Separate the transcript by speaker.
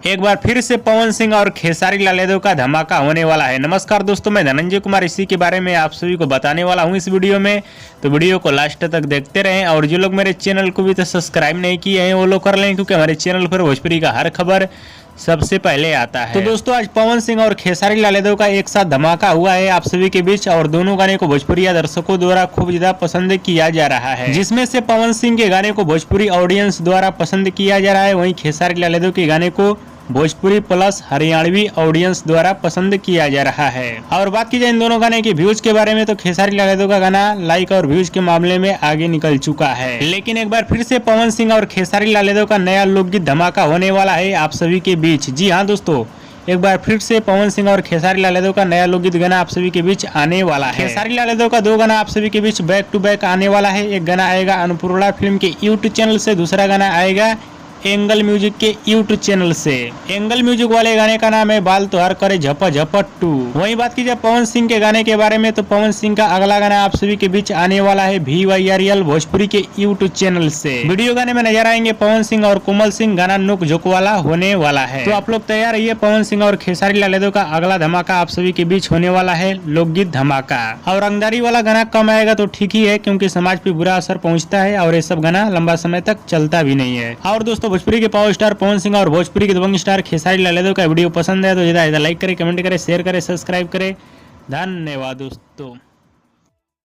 Speaker 1: एक बार फिर से पवन सिंह और खेसारी लाल यादव का धमाका होने वाला है। नमस्कार दोस्तों, मैं धनंजय कुमार इसी के बारे में आप सभी को बताने वाला हूं इस वीडियो में। तो वीडियो को लास्ट तक देखते रहें और जो लोग मेरे चैनल को भी तो सब्सक्राइब नहीं किए हैं वो लोग कर लें, क्योंकि हमारे चैनल पर भोजपुरी का हर खबर सबसे पहले आता है। तो दोस्तों, आज पवन सिंह और खेसारी लाल यादव का एक साथ धमाका हुआ है आप सभी के बीच, और दोनों गाने को भोजपुरी दर्शकों द्वारा खूब ज्यादा पसंद किया जा रहा है। जिसमें से पवन सिंह के गाने को भोजपुरी ऑडियंस द्वारा पसंद किया जा रहा है, वहीं खेसारी लाल यादव के गाने को भोजपुरी प्लस हरियाणवी ऑडियंस द्वारा पसंद किया जा रहा है। और बात की जाए इन दोनों गाने के व्यूज के बारे में, तो खेसारी लाल यादव का गाना लाइक और व्यूज के मामले में आगे निकल चुका है। लेकिन एक बार फिर से पवन सिंह और खेसारी लाल यादव का नया लोकगीत धमाका होने वाला है आप सभी के बीच। जी हाँ दोस्तों, एक बार फिर से पवन सिंह और खेसारी लाल यादव का नया लोकगीत गाना आप सभी के बीच आने वाला है। खेसारी लाल यादव का दो गाना आप सभी के बीच बैक टू बैक आने वाला है। एक गाना आएगा अन्नपूर्णा फिल्म के यूट्यूब चैनल से, दूसरा गाना आएगा एंगल म्यूजिक के यूट्यूब चैनल से। एंगल म्यूजिक वाले गाने का नाम है बाल तोहार करे झपा झपा 2। वही बात की जाए पवन सिंह के गाने के बारे में, तो पवन सिंह का अगला गाना आप सभी के बीच आने वाला है VYRL भोजपुरी के यूट्यूब चैनल से। वीडियो गाने में नजर आएंगे पवन सिंह और कोमल सिंह, गाना नुक झोंक वाला होने वाला है। तो आप लोग तैयार रहिए, पवन सिंह और खेसारी लाल यादव का अगला धमाका आप सभी के बीच होने वाला है, लोकगीत धमाका। और रंगदारी वाला गाना कम आएगा तो ठीक ही है, क्योंकि समाज पे बुरा असर पहुंचता है और ये सब गाना लंबा समय तक चलता भी नहीं है। और दोस्तों, भोजपुरी के पावर स्टार पवन सिंह और भोजपुरी के दबंग स्टार खेसारी लाल यादव का वीडियो पसंद है तो ज्यादा लाइक करें, कमेंट करें, शेयर करें, सब्सक्राइब करें। धन्यवाद दोस्तों।